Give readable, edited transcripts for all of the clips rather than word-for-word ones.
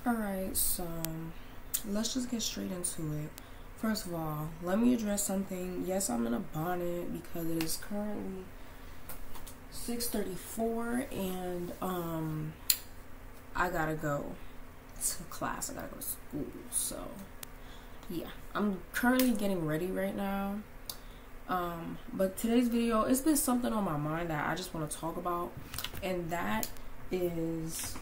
Alright, so let's just get straight into it. First of all, let me address something. Yes, I'm in a bonnet because it is currently 6:34 and I gotta go to class. I gotta go to school. So yeah, I'm currently getting ready right now. But today's video, it's been something on my mind that I just want to talk about, and that is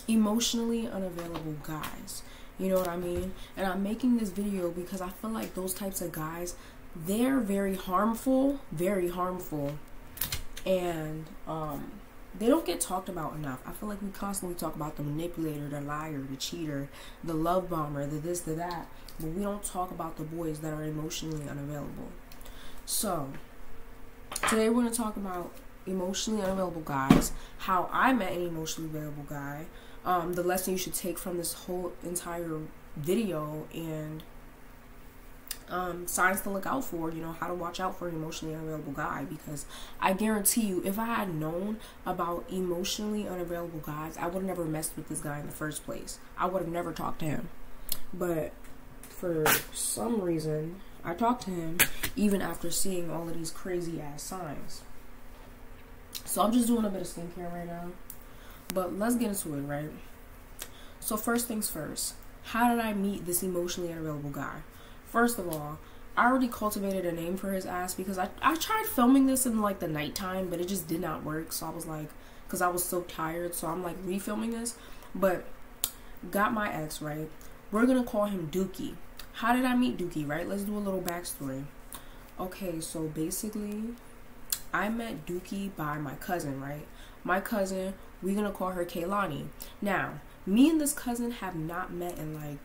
emotionally unavailable guys. You know what I mean? And I'm making this video because I feel like those types of guys, they're very harmful, and they don't get talked about enough. I feel like we constantly talk about the manipulator, the liar, the cheater, the love bomber, the this, the that, but we don't talk about the boys that are emotionally unavailable. So today we're going to talk about emotionally unavailable guys, how I met an emotionally available guy, the lesson you should take from this whole entire video, and signs to look out for, you know, how to watch out for an emotionally unavailable guy. Because I guarantee you, if I had known about emotionally unavailable guys, I would have never messed with this guy in the first place. I would have never talked to him. But for some reason, I talked to him even after seeing all of these crazy ass signs. So I'm just doing a bit of skincare right now. But let's get into it, right? So first things first, how did I meet this emotionally unavailable guy? First of all, I already cultivated a name for his ass because I tried filming this in like the nighttime, but it just did not work. So I was like, because I was so tired, so I'm like refilming this. But got my ex, right? We're gonna call him Dookie. How did I meet Dookie, right? Let's do a little backstory. Okay, so basically, I met Dookie by my cousin, right? My cousin, we're gonna call her Kaylani. Now, me and this cousin have not met in like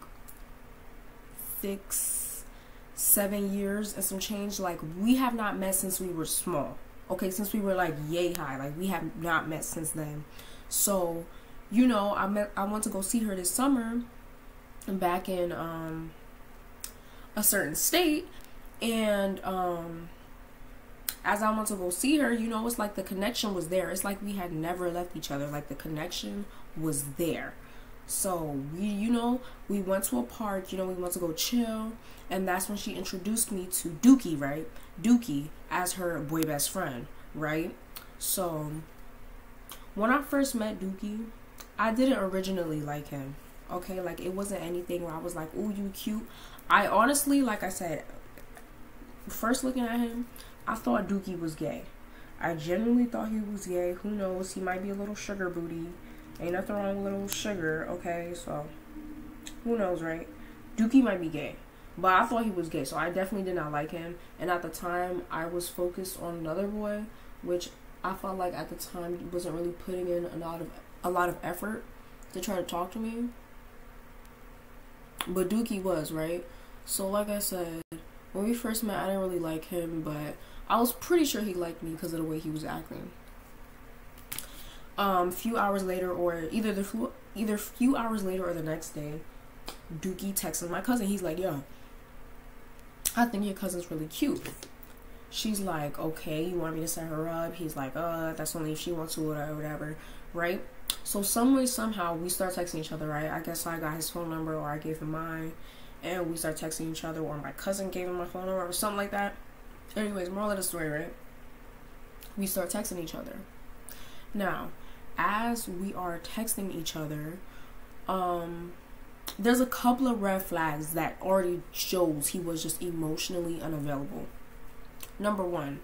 6-7 years and some change. Like, we have not met since we were small. Okay, since we were like yay high. Like, we have not met since then. So, you know, I went to go see her this summer back in a certain state, and as I went to go see her, you know, it's like the connection was there. It's like we had never left each other. Like, the connection was there. So we, you know, we went to a park, you know, we went to go chill, and that's when she introduced me to Dookie, right? Dookie as her boy best friend, right? So when I first met Dookie, I didn't originally like him, okay? Like, it wasn't anything where I was like, ooh, you cute. I honestly, like I said, first looking at him, I thought Dookie was gay. I genuinely thought he was gay. Who knows? He might be a little sugar booty. Ain't nothing wrong with a little sugar, okay? So, who knows, right? Dookie might be gay. But I thought he was gay, so I definitely did not like him. And at the time, I was focused on another boy, which I felt like at the time he wasn't really putting in a lot of effort to try to talk to me. But Dookie was, right? So, like I said, when we first met, I didn't really like him, but I was pretty sure he liked me because of the way he was acting. Few hours later, or either few hours later or the next day, Dookie texted my cousin. He's like, yo, I think your cousin's really cute. She's like, okay, you want me to set her up? He's like, that's only if she wants to, or whatever, right? So some way, somehow, we start texting each other, right? I guess I got his phone number, or I gave him mine, and we start texting each other, or my cousin gave him my phone number, or something like that. Anyways, moral of the story, right? We start texting each other. Now, as we are texting each other, there's a couple of red flags that already shows he was just emotionally unavailable. Number one,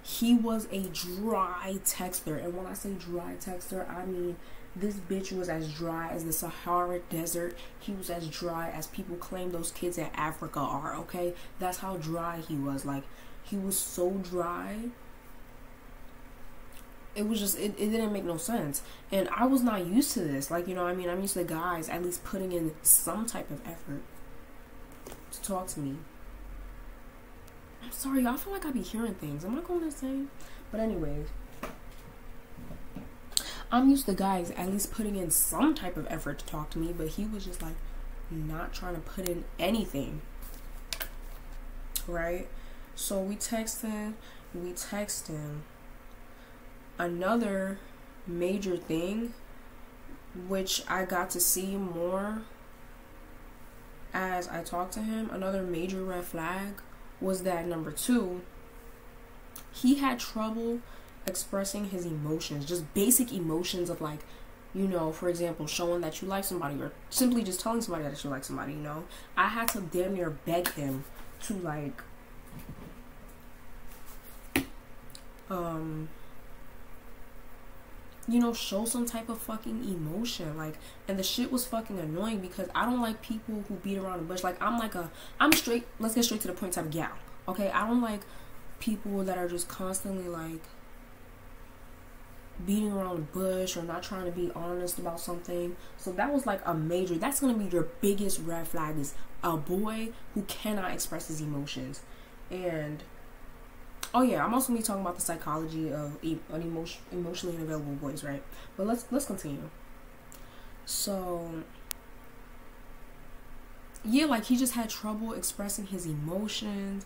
he was a dry texter. And when I say dry texter, I mean this bitch was as dry as the Sahara Desert. He was as dry as people claim those kids in Africa are, okay? That's how dry he was. Like, he was so dry. It was just, it didn't make no sense. And I was not used to this. Like, you know what I mean? I'm used to guys at least putting in some type of effort to talk to me. I'm sorry, y'all. I feel like I be hearing things. Am I going insane? But anyways, I'm used to guys at least putting in some type of effort to talk to me, but he was just like not trying to put in anything, right? So we texted. Another major thing which I got to see more as I talked to him, another major red flag was that number 2, he had trouble expressing his emotions, just basic emotions of like, you know, for example, showing that you like somebody or simply just telling somebody that you like somebody, you know. I had to damn near beg him to like you know, show some type of fucking emotion. Like, and the shit was fucking annoying because I don't like people who beat around the bush. Like, I'm straight, let's get straight to the point type of gal. Okay, I don't like people that are just constantly like beating around the bush or not trying to be honest about something. So that was like a major, that's gonna be your biggest red flag, is a boy who cannot express his emotions. And oh yeah, I'm also gonna be talking about the psychology of emotionally unavailable boys, right? But let's continue. So yeah, like he just had trouble expressing his emotions.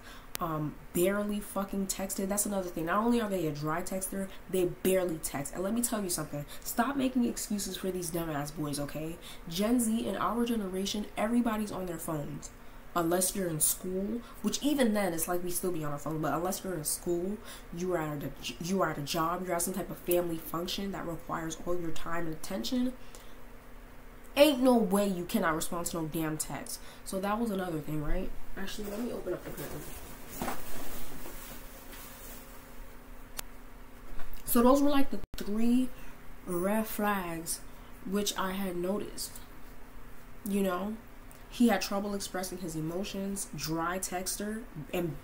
Barely fucking texted. That's another thing. Not only are they a dry texter, they barely text. And let me tell you something. Stop making excuses for these dumbass boys, okay? Gen Z, in our generation, everybody's on their phones. Unless you're in school, which even then it's like we still be on our phone, but unless you're in school, you are at a job, you're at some type of family function that requires all your time and attention, ain't no way you cannot respond to no damn text. So that was another thing, right? Actually, let me open up the curtain. So those were like the 3 red flags which I had noticed. You know, he had trouble expressing his emotions, dry texter, and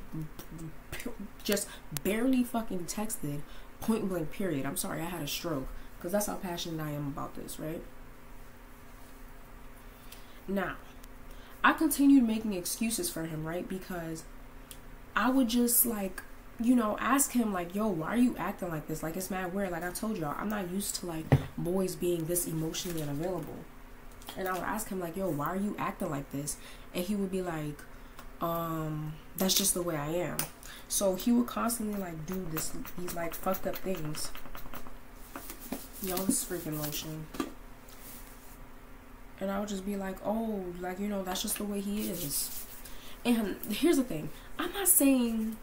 just barely fucking texted, point blank period. I'm sorry, I had a stroke, because that's how passionate I am about this, right? Now, I continued making excuses for him, right? Because I would just like, you know, ask him like, yo, why are you acting like this? Like, it's mad weird. Like I told y'all, I'm not used to like boys being this emotionally unavailable. And I would ask him like, yo, why are you acting like this? And he would be like, that's just the way I am. So he would constantly like do these like fucked up things. Yo, this freaking lotion. And I would just be like, oh, like, you know, that's just the way he is. And here's the thing. I'm not saying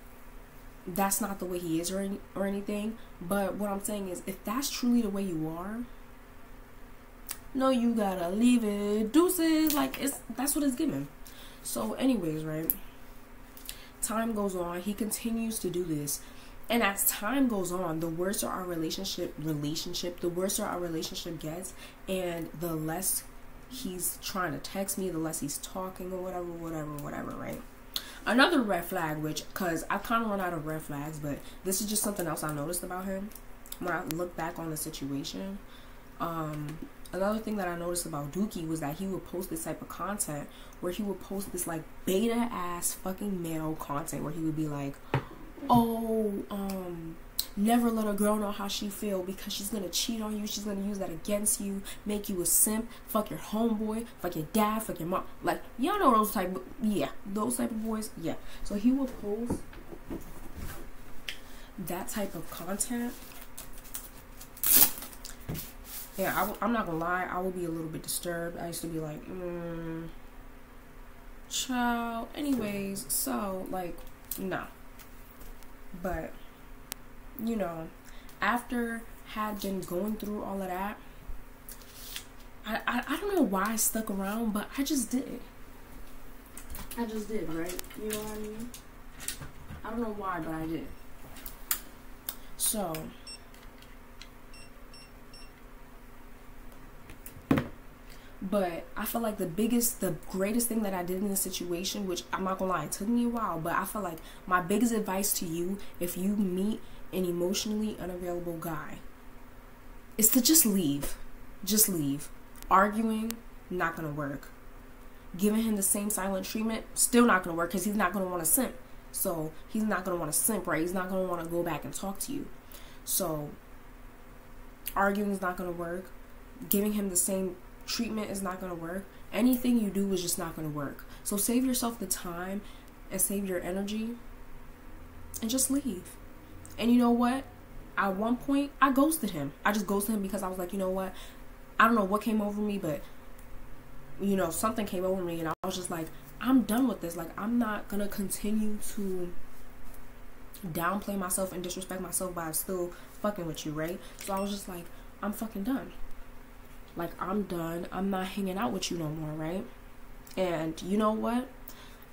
that's not the way he is or anything. But what I'm saying is, if that's truly the way you are, no, you gotta leave it. Deuces. Like, that's what it's given. So anyways, right? Time goes on. He continues to do this. And as time goes on, the worse our relationship, the worse our relationship gets, and the less he's trying to text me, the less he's talking or whatever, right? Another red flag, which, because I kind of run out of red flags, but this is just something else I noticed about him when I look back on the situation. Another thing that I noticed about Dookie was that he would post this type of content where he would post this like beta ass fucking male content where he would be like, oh, never let a girl know how she feel because she's gonna cheat on you, she's gonna use that against you, make you a simp, fuck your homeboy, fuck your dad, fuck your mom. Like, y'all know those type of, yeah, those type of boys, yeah. So he would post that type of content. Yeah, I'm not gonna lie, I would be a little bit disturbed. I used to be like, child. Anyways, so like, no. But, you know, after had been going through all of that, I don't know why I stuck around, but I just did. I just did, right? You know what I mean? I don't know why, but I did. So, but I feel like the greatest thing that I did in this situation, which I'm not gonna lie, it took me a while, but I feel like my biggest advice to you, if you meet an emotionally unavailable guy, is to just leave. Just leave. Arguing, not gonna work. Giving him the same silent treatment, still not gonna work, because he's not gonna want to simp. So he's not gonna want to simp, right? He's not gonna want to go back and talk to you. So arguing is not gonna work. Giving him the same treatment is not going to work. Anything you do is just not going to work. So save yourself the time and save your energy and just leave. And you know what? At one point, I ghosted him. I just ghosted him because I was like, you know what? I don't know what came over me, but you know, something came over me, and I was just like, I'm done with this. Like, I'm not gonna continue to downplay myself and disrespect myself by still fucking with you, right? So I was just like, I'm fucking done. Like, I'm done. I'm not hanging out with you no more, right? And you know what?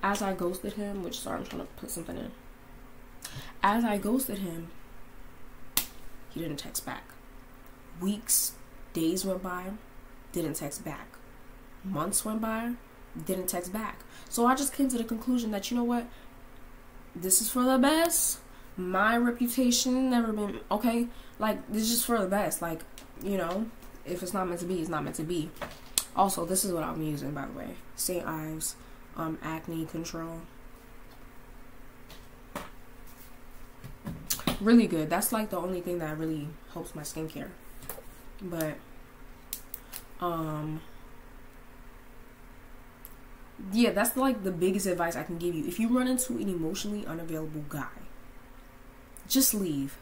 As I ghosted him, which, sorry, I'm trying to put something in. As I ghosted him, he didn't text back. Weeks, days went by, didn't text back. Months went by, didn't text back. So I just came to the conclusion that, you know what? This is for the best. My reputation never been, okay? Like, this is just for the best. Like, you know, if it's not meant to be, it's not meant to be. Also, this is what I'm using, by the way. St. Ives, acne control. Really good. That's like the only thing that really helps my skincare. But, yeah, that's like the biggest advice I can give you. If you run into an emotionally unavailable guy, just leave.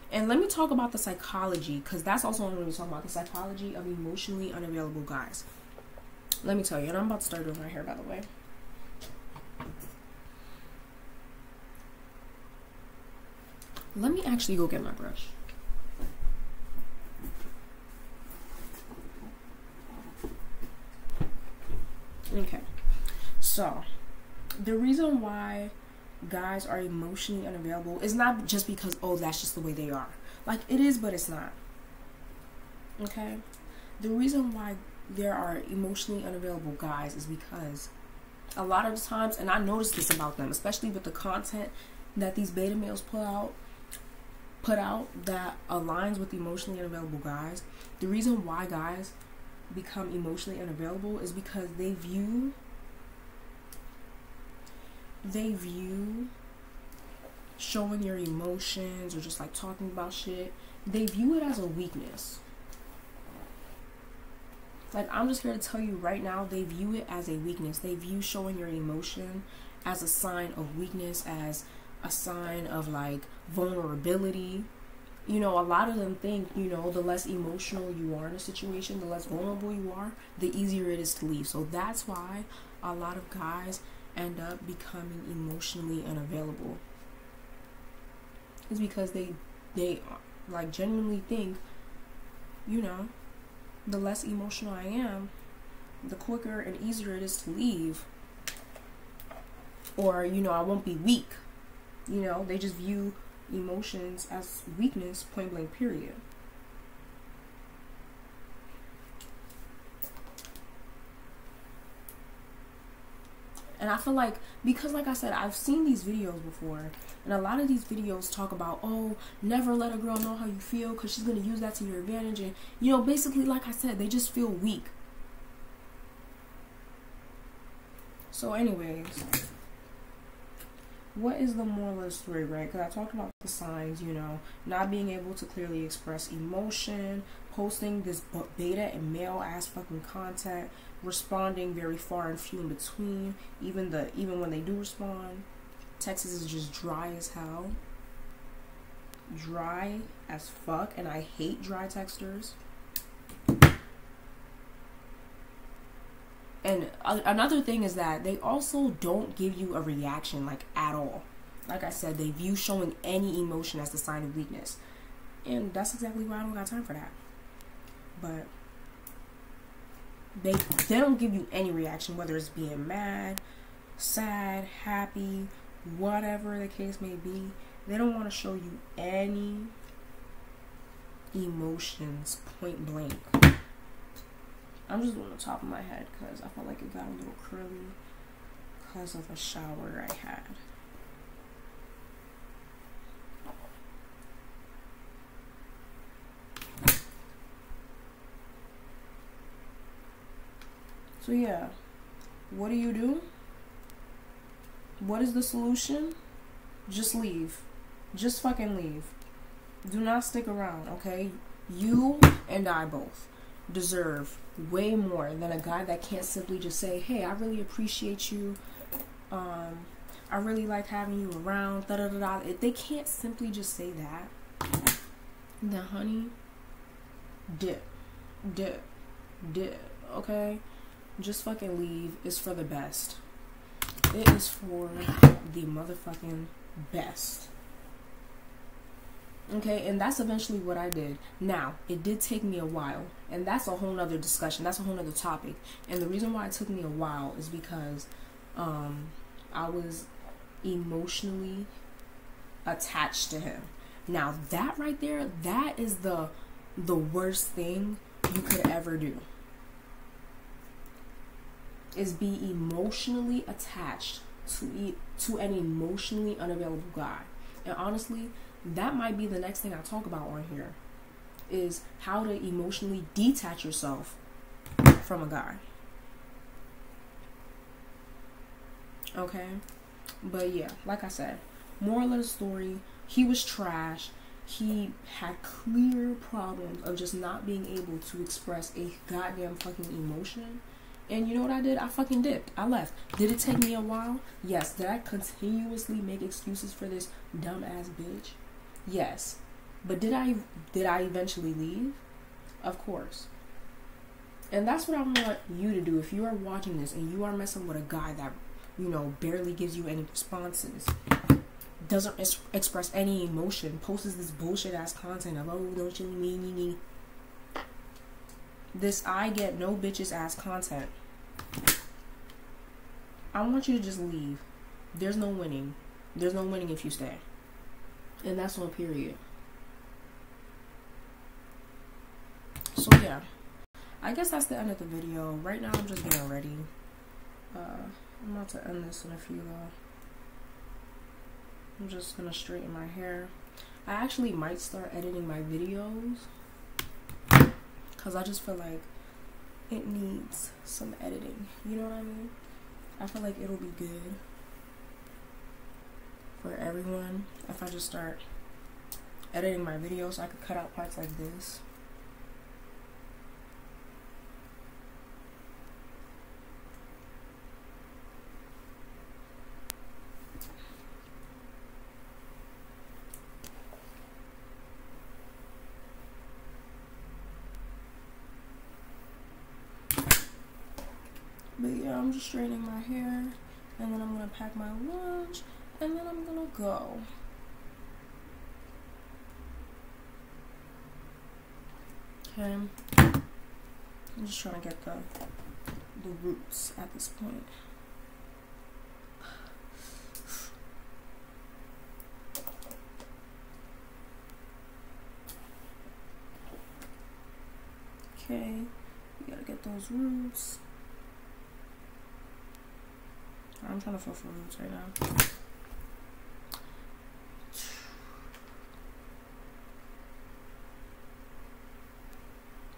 And let me talk about the psychology, because that's also what I'm going to talk about, the psychology of emotionally unavailable guys. Let me tell you, and I'm about to start doing my hair, by the way. Let me actually go get my brush. Okay, so the reason why guys are emotionally unavailable is not just because, oh, that's just the way they are. Like, it is, but it's not. Okay? The reason why there are emotionally unavailable guys is because a lot of times, and I noticed this about them, especially with the content that these beta males put out that aligns with emotionally unavailable guys. The reason why guys become emotionally unavailable is because they view showing your emotions or just like talking about shit, they view it as a weakness. Like, I'm just here to tell you right now, they view it as a weakness. They view showing your emotion as a sign of weakness, as a sign of like vulnerability. You know, a lot of them think, you know, the less emotional you are in a situation, the less vulnerable you are, the easier it is to leave. So that's why a lot of guys end up becoming emotionally unavailable. It's because they like genuinely think, you know, the less emotional I am, the quicker and easier it is to leave. Or, you know, I won't be weak. You know, they just view emotions as weakness, point blank, period. And I feel like, because like I said, I've seen these videos before, and a lot of these videos talk about, oh, never let a girl know how you feel because she's going to use that to your advantage. And, you know, basically, like I said, they just feel weak. So anyways, what is the moral of the story, right? Because I talked about the signs, you know, not being able to clearly express emotion, posting this beta and male ass fucking content, responding very far and few in between, even when they do respond. Texas is just dry as hell. Dry as fuck, and I hate dry texters. And another thing is that they also don't give you a reaction, like, at all. Like I said, they view showing any emotion as a sign of weakness. And that's exactly why I don't got time for that. But they don't give you any reaction, whether it's being mad, sad, happy, whatever the case may be. They don't want to show you any emotions, point blank. I'm just doing the top of my head because I felt like it got a little curly because of a shower I had. So yeah, what do? What is the solution? Just leave. Just fucking leave. Do not stick around, okay? You and I both deserve way more than a guy that can't simply just say, hey, I really appreciate you, I really like having you around, da da da da. If they can't simply just say that, then honey, dip. dip, okay? Just fucking leave. It's for the best. It is for the motherfucking best. Okay, and that's eventually what I did. Now, it did take me a while, and that's a whole nother discussion. That's a whole nother topic. And the reason why it took me a while is because I was emotionally attached to him. Now, that right there, that is the worst thing you could ever do. Is be emotionally attached to an emotionally unavailable guy. And honestly, that might be the next thing I talk about on here, is how to emotionally detach yourself from a guy. Okay? But yeah, like I said, moral of the story, he was trash. He had clear problems of just not being able to express a goddamn fucking emotion. And you know what I did? I fucking dipped. I left. Did it take me a while? Yes. Did I continuously make excuses for this dumbass bitch? Yes. But did I eventually leave? Of course. And that's what I want you to do. If you are watching this and you are messing with a guy that, you know, barely gives you any responses, doesn't express any emotion, posts this bullshit ass content of, oh, don't you me. This I get no bitches ass content. I want you to just leave. There's no winning. There's no winning if you stay. And that's on period. So yeah, I guess that's the end of the video. Right now I'm just getting ready. I'm about to end this in a few I'm just gonna straighten my hair. I actually might start editing my videos, because I just feel like it needs some editing. You know what I mean? I feel like it'll be good for everyone if I just start editing my videos so I could cut out parts like this. But yeah, I'm just straightening my hair, and then I'm gonna pack my lunch, and then I'm gonna go. Okay, I'm just trying to get the roots at this point. Okay, we gotta get those roots. I'm trying to feel for roots right now.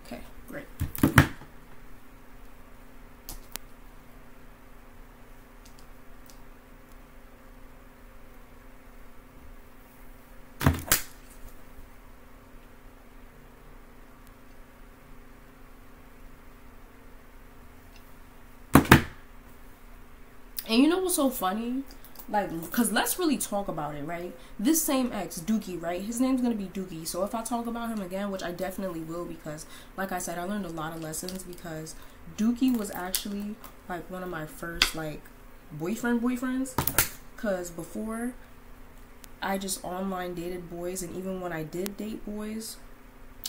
Okay, great. And you know what's so funny? Like, because let's really talk about it, right? This same ex, Dookie, right? His name's going to be Dookie. So if I talk about him again, which I definitely will, because, like I said, I learned a lot of lessons, because Dookie was actually, like, one of my first, like, boyfriends. Because before, I just online dated boys, and even when I did date boys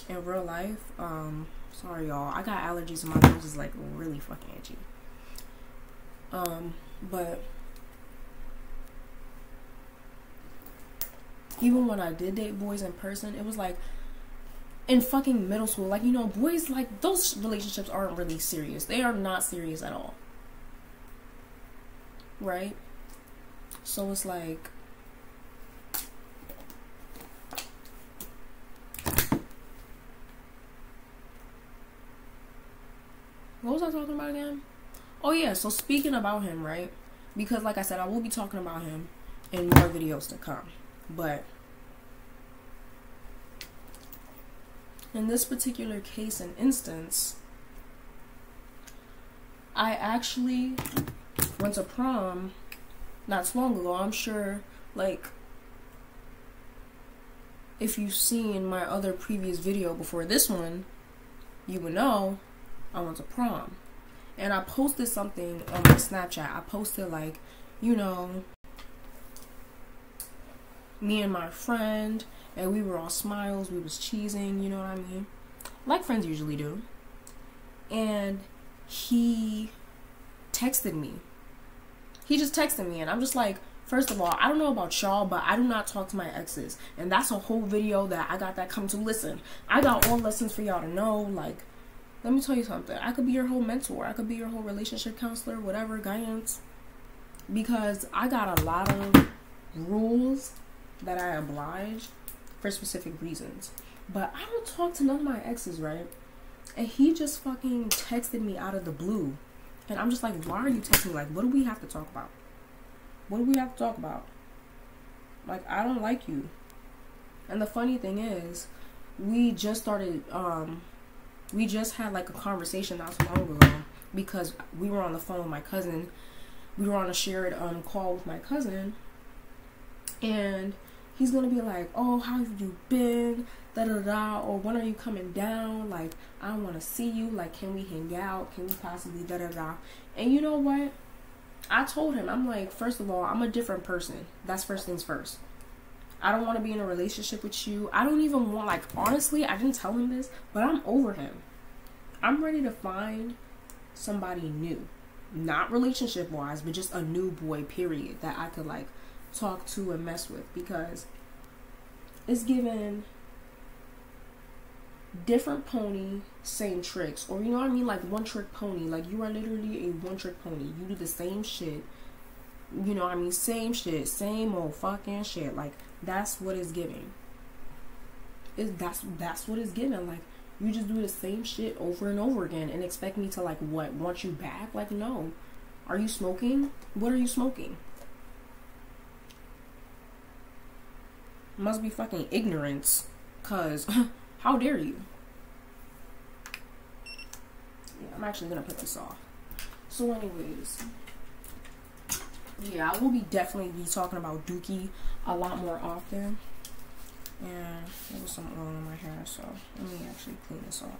in real life, sorry, y'all, I got allergies and my nose is, like, really fucking itchy. But even when I did date boys in person, it was like in fucking middle school. Like, you know, boys, like, those relationships aren't really serious. They are not serious at all. Right? So it's like, what was I talking about again? Oh yeah, so speaking about him, right? Because like I said, I will be talking about him in more videos to come. But in this particular case and instance, I actually went to prom not too long ago. I'm sure, like, if you've seen my other previous video before this one, you would know I went to prom. And I posted something on my Snapchat. I posted like, you know, me and my friend, and we were all smiles, we was cheesing, you know what I mean? Like friends usually do. And he texted me. He just texted me, and I'm just like, first of all, I don't know about y'all, but I do not talk to my exes. And that's a whole video that I got that come to. Listen, I got all lessons for y'all to know. Like, let me tell you something. I could be your whole mentor. I could be your whole relationship counselor, whatever, guidance. Because I got a lot of rules that I oblige for specific reasons. But I don't talk to none of my exes, right? And he just fucking texted me out of the blue. And I'm just like, why are you texting me? Like, what do we have to talk about? What do we have to talk about? Like, I don't like you. And the funny thing is, we just started, we just had like a conversation not so long ago because we were on the phone with my cousin. We were on a shared call with my cousin. And he's going to be like, oh, how have you been? Da-da-da. Or when are you coming down? Like, I don't want to see you. Like, can we hang out? Can we possibly da-da-da? And you know what? I told him, I'm like, first of all, I'm a different person. That's first things first. I don't want to be in a relationship with you. I don't even want, like, honestly, I didn't tell him this, but I'm over him. I'm ready to find somebody new. Not relationship-wise, but just a new boy, period, that I could, like, talk to and mess with. Because it's given different pony, same tricks. Or, you know what I mean? Like, one trick pony. Like, you are literally a one trick pony. You do the same shit. You know what I mean? Same shit. Same old fucking shit. Like, that's what it's giving. That's what it's giving. Like, you just do the same shit over and over again and expect me to, like, what? Want you back? Like, no. Are you smoking? What are you smoking? Must be fucking ignorance. Cause how dare you? Yeah, I'm actually gonna put this off. So anyways, yeah, I will definitely be talking about Dookie a lot more often. And there was some oil in my hair, so let me actually clean this off.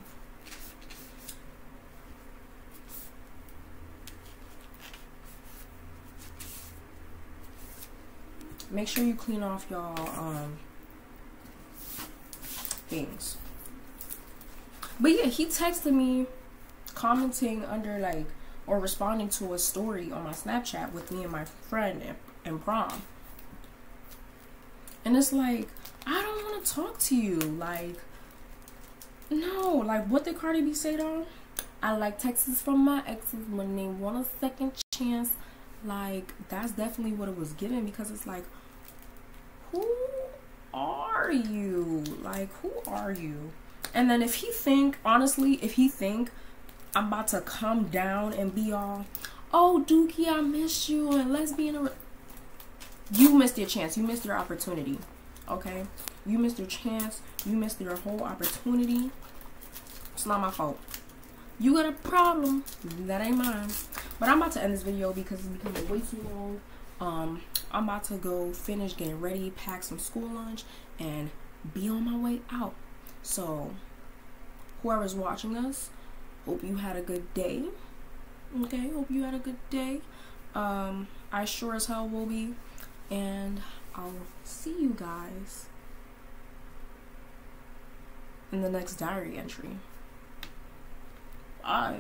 Make sure you clean off y'all things. But yeah, he texted me commenting under like or responding to a story on my Snapchat with me and my friend in prom. And it's like, I don't want to talk to you. Like, no. Like, what did Cardi B say though? I like texts from my exes when they want a second chance. Like, that's definitely what it was given, because it's like, who are you? Like, who are you? And then if he think, honestly, if he think I'm about to come down and be all, oh, Dookie, I miss you, and let's be in a... You missed your chance. You missed your opportunity. Okay? You missed your chance. You missed your whole opportunity. It's not my fault. You got a problem. That ain't mine. But I'm about to end this video because it's becoming way too long. I'm about to go finish getting ready, pack some school lunch, and be on my way out. So, whoever's watching us, hope you had a good day. Okay, hope you had a good day. I sure as hell will be. And I'll see you guys in the next diary entry. Bye.